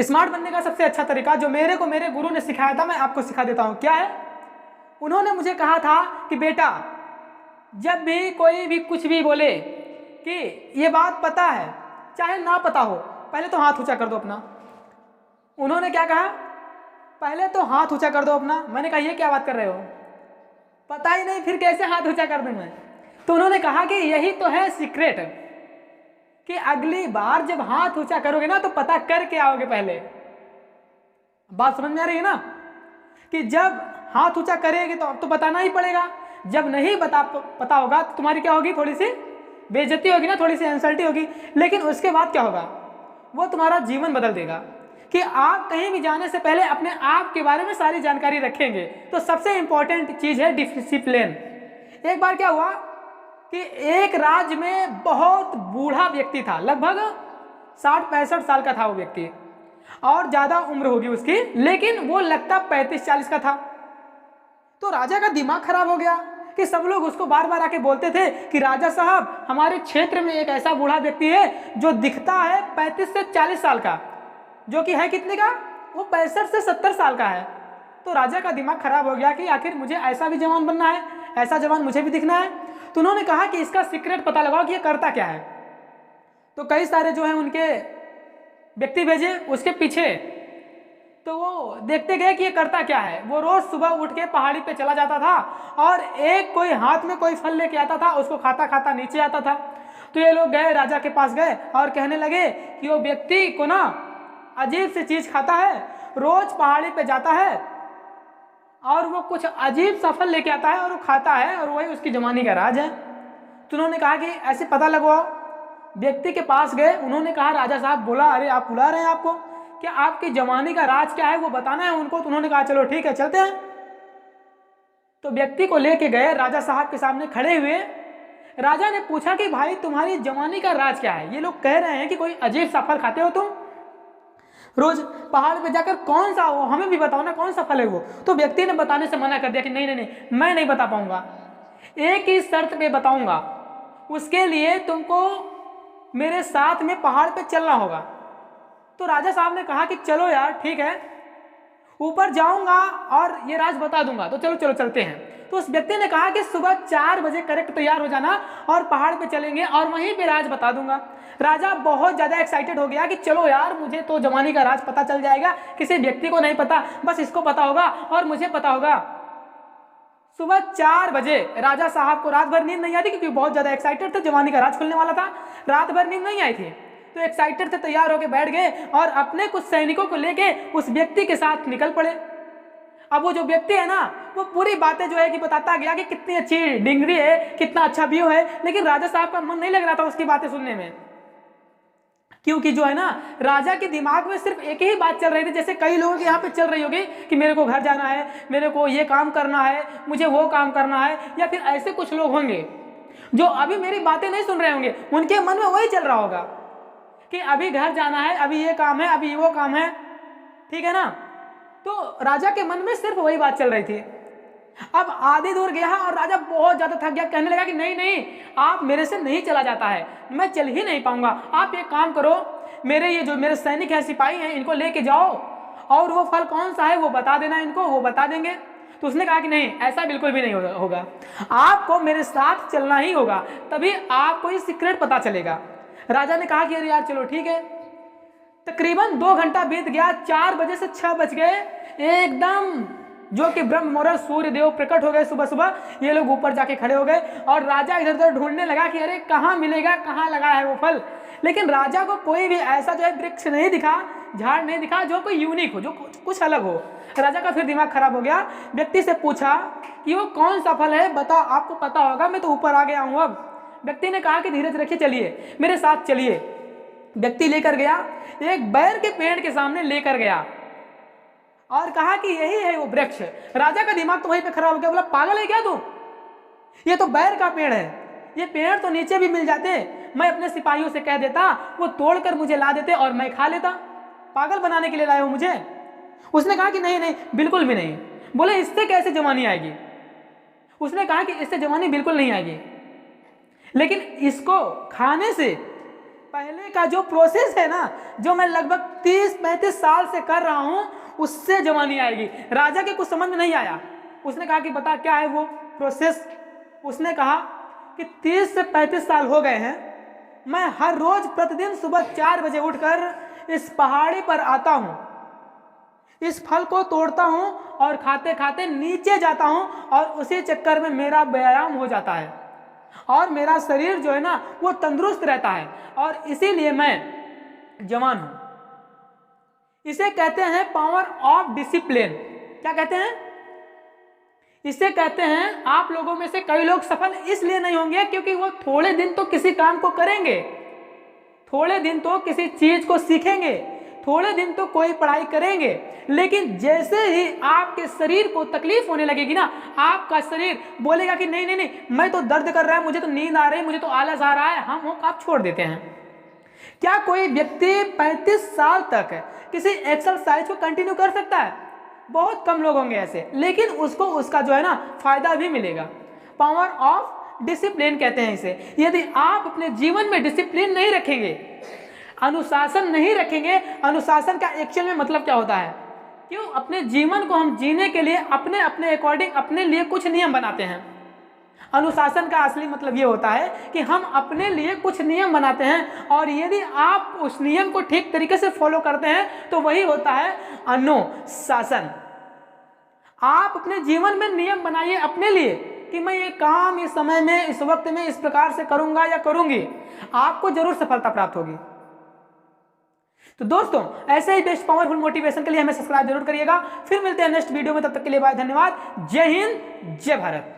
Smart बनने का सबसे अच्छा तरीका जो मेरे को मेरे गुरु ने सिखाया था, मैं आपको सिखा देता हूँ। क्या है? उन्होंने मुझे कहा था कि बेटा, जब भी कोई भी कुछ भी बोले कि ये बात पता है चाहे ना पता हो, पहले तो हाथ ऊंचा कर दो अपना। उन्होंने क्या कहा? पहले तो हाथ ऊंचा कर दो अपना। मैंने कहा ये क्या बात कर रहे हो, पता ही नहीं, फिर कैसे हाथ ऊंचा कर दूं मैं? तो उन्होंने कहा कि यही तो है सीक्रेट, कि अगली बार जब हाथ ऊंचा करोगे ना तो पता करके आओगे पहले। बात समझ में आ रही है ना? कि जब हाथ ऊंचा करेगी तो अब तो बताना ही पड़ेगा। जब नहीं पता होगा तो तुम्हारी क्या होगी, थोड़ी सी बेइज्जती होगी ना, थोड़ी सी इंसल्टी होगी। लेकिन उसके बाद क्या होगा, वो तुम्हारा जीवन बदल देगा। कि आप कहीं भी जाने से पहले अपने आप के बारे में सारी जानकारी रखेंगे। तो सबसे इंपॉर्टेंट चीज है डिसिप्लिन। एक बार क्या हुआ कि एक राज्य में बहुत बूढ़ा व्यक्ति था, लगभग 60-65 साल का था वो व्यक्ति, और ज्यादा उम्र होगी उसकी, लेकिन वो लगता 35-40 का था। तो राजा का दिमाग खराब हो गया कि सब लोग उसको बार बार आके बोलते थे कि राजा साहब, हमारे क्षेत्र में एक ऐसा बूढ़ा व्यक्ति है जो दिखता है 35 से 40 साल का, जो कि है कितने का, वो 65 से 70 साल का है। तो राजा का दिमाग खराब हो गया कि आखिर मुझे ऐसा भी जवान बनना है, ऐसा जवान मुझे भी दिखना है। तो उन्होंने कहा कि इसका सीक्रेट पता लगाओ कि ये करता क्या है। तो कई सारे जो है उनके व्यक्ति भेजे उसके पीछे। तो वो देखते गए कि ये करता क्या है। वो रोज सुबह उठ के पहाड़ी पे चला जाता था और एक कोई हाथ में कोई फल लेके आता था, उसको खाता खाता नीचे आता था। तो ये लोग गए, राजा के पास गए और कहने लगे कि वो व्यक्ति को ना अजीब सी चीज खाता है, रोज पहाड़ी पे जाता है और वो कुछ अजीब सा फल लेके आता है और वो खाता है, और वही उसकी जवानी का राज है। तो उन्होंने कहा कि ऐसे पता लगवाओ। व्यक्ति के पास गए, उन्होंने कहा राजा साहब बोला, अरे आप बुला रहे हैं आपको, क्या आपकी जवानी का राज क्या है वो बताना है उनको। तो उन्होंने कहा चलो ठीक है चलते हैं। तो व्यक्ति को लेके गए, राजा साहब के सामने खड़े हुए। राजा ने पूछा कि भाई तुम्हारी जवानी का राज क्या है? ये लोग कह रहे हैं कि कोई अजीब सा फल खाते हो तुम रोज पहाड़ पे जाकर, कौन सा हो, हमें भी बताओ ना कौन सा फल है वो। तो व्यक्ति ने बताने से मना कर दिया कि नहीं नहीं नहीं, मैं नहीं बता पाऊंगा, एक ही शर्त पे बताऊंगा, उसके लिए तुमको मेरे साथ में पहाड़ पे चलना होगा। तो राजा साहब ने कहा कि चलो यार ठीक है, ऊपर जाऊंगा और ये राज बता दूंगा। तो चलो चलो चलते हैं। तो उस व्यक्ति ने कहा कि सुबह 4 बजे करेक्ट तैयार हो जाना और पहाड़ पे चलेंगे और वहीं पे राज बता दूंगा। राजा बहुत ज्यादा एक्साइटेड हो गया कि चलो यार, मुझे तो जवानी का राज पता चल जाएगा, किसी व्यक्ति को नहीं पता, बस इसको पता होगा और मुझे पता होगा। सुबह 4 बजे राजा साहब को रात भर नींद नहीं आई थी, क्योंकि बहुत ज्यादा एक्साइटेड थे, जवानी का राज खुलने वाला था, रात भर नींद नहीं आई थी। तो एक्साइटेड थे, तैयार होकर बैठ गए और अपने कुछ सैनिकों को लेके उस व्यक्ति के साथ निकल पड़े। अब वो जो व्यक्ति है ना, वो पूरी बातें जो है कि बताता गया कि कितनी अच्छी डिंगरी है, कितना अच्छा व्यू है, लेकिन राजा साहब का मन नहीं लग रहा था उसकी बातें सुनने में। क्योंकि जो है ना, राजा के दिमाग में सिर्फ एक ही बात चल रही थी, जैसे कई लोगों के यहाँ पे चल रही होगी कि मेरे को घर जाना है, मेरे को ये काम करना है, मुझे वो काम करना है, या फिर ऐसे कुछ लोग होंगे जो अभी मेरी बातें नहीं सुन रहे होंगे, उनके मन में वही चल रहा होगा कि अभी घर जाना है, अभी ये काम है, अभी वो काम है, ठीक है ना। तो राजा के मन में सिर्फ वही बात चल रही थी। अब आधी दूर गया और राजा बहुत ज्यादा थक गया, कहने लगा कि नहीं नहीं, आप मेरे से नहीं चला जाता है, मैं चल ही नहीं पाऊंगा। आप एक काम करो, मेरे ये जो मेरे सैनिक हैं, सिपाही हैं, इनको लेके जाओ और वो फल कौन सा है वो बता देना इनको, वो बता देंगे। तो उसने कहा कि नहीं, ऐसा बिल्कुल भी नहीं होगा, आपको मेरे साथ चलना ही होगा, तभी आपको ये सीक्रेट पता चलेगा। राजा ने कहा कि अरे यार चलो ठीक है। तकरीबन 2 घंटा बीत गया, 4 बजे से 6 बज गए, एकदम जो कि ब्रह्म मुहूर्त, सूर्य देव प्रकट हो गए सुबह सुबह। ये लोग ऊपर जाके खड़े हो गए और राजा इधर उधर ढूंढने लगा कि अरे कहाँ मिलेगा, कहाँ लगा है वो फल। लेकिन राजा को कोई भी ऐसा जो है वृक्ष नहीं दिखा, झाड़ नहीं दिखा जो कोई यूनिक हो, जो कुछ अलग हो। राजा का फिर दिमाग खराब हो गया। व्यक्ति से पूछा कि वो कौन सा फल है, बताओ, आपको पता होगा, मैं तो ऊपर आ गया हूँ अब। व्यक्ति ने कहा कि धीरज रखिए, चलिए मेरे साथ चलिए। व्यक्ति लेकर गया, एक बैर के पेड़ के सामने लेकर गया और कहा कि यही है वो वृक्ष। राजा का दिमाग तो वहीं पे खराब हो गया, बोला पागल है क्या तू, ये तो बैर का पेड़ है, ये पेड़ तो नीचे भी मिल जाते, मैं अपने सिपाहियों से कह देता वो तोड़कर मुझे ला देते और मैं खा लेता, पागल बनाने के लिए लाए हो मुझे। उसने कहा कि नहीं नहीं, बिल्कुल भी नहीं। बोले इससे कैसे जवानी आएगी? उसने कहा कि इससे जवानी बिल्कुल नहीं आएगी, लेकिन इसको खाने से पहले का जो प्रोसेस है ना, जो मैं लगभग 30-35 साल से कर रहा हूं, उससे जवानी आएगी। राजा के कुछ समझ में नहीं आया। उसने कहा कि बता क्या है वो प्रोसेस। उसने कहा कि 30 से 35 साल हो गए हैं, मैं हर रोज प्रतिदिन सुबह 4 बजे उठकर इस पहाड़ी पर आता हूं, इस फल को तोड़ता हूं और खाते खाते नीचे जाता हूं, और उसी चक्कर में मेरा व्यायाम हो जाता है और मेरा शरीर जो है ना वो तंदुरुस्त रहता है, और इसीलिए मैं जवान हूं। इसे कहते हैं पावर ऑफ डिसिप्लिन। क्या कहते हैं? इसे कहते हैं, आप लोगों में से कई लोग सफल इसलिए नहीं होंगे क्योंकि वो थोड़े दिन तो किसी काम को करेंगे, थोड़े दिन तो किसी चीज को सीखेंगे, थोड़े दिन तो कोई पढ़ाई करेंगे, लेकिन जैसे ही आपके शरीर को तकलीफ होने लगेगी ना, आपका शरीर बोलेगा कि नहीं नहीं नहीं, मैं तो दर्द कर रहा है, मुझे तो नींद आ रही है, मुझे तो आलस आ रहा है, हम आप छोड़ देते हैं। क्या कोई व्यक्ति 35 साल तक किसी एक्सरसाइज को कंटिन्यू कर सकता है? बहुत कम लोग होंगे ऐसे, लेकिन उसको उसका जो है ना फायदा भी मिलेगा। पावर ऑफ डिसिप्लिन कहते हैं इसे। यदि आप अपने जीवन में डिसिप्लिन नहीं रखेंगे, अनुशासन नहीं रखेंगे, अनुशासन का एक्चुअल में मतलब क्या होता है? क्यों अपने जीवन को हम जीने के लिए अपने अपने अकॉर्डिंग अपने लिए कुछ नियम बनाते हैं। अनुशासन का असली मतलब ये होता है कि हम अपने लिए कुछ नियम बनाते हैं, और यदि आप उस नियम को ठीक तरीके से फॉलो करते हैं तो वही होता है अनुशासन। आप अपने जीवन में नियम बनाइए अपने लिए कि मैं ये काम इस समय में, इस वक्त में इस प्रकार से करूंगा या करूंगी, आपको जरूर सफलता प्राप्त होगी। तो दोस्तों, ऐसे ही बेस्ट पावरफुल मोटिवेशन के लिए हमें सब्सक्राइब जरूर करिएगा। फिर मिलते हैं नेक्स्ट वीडियो में, तब तक के लिए बाय, धन्यवाद। जय हिंद, जय भारत।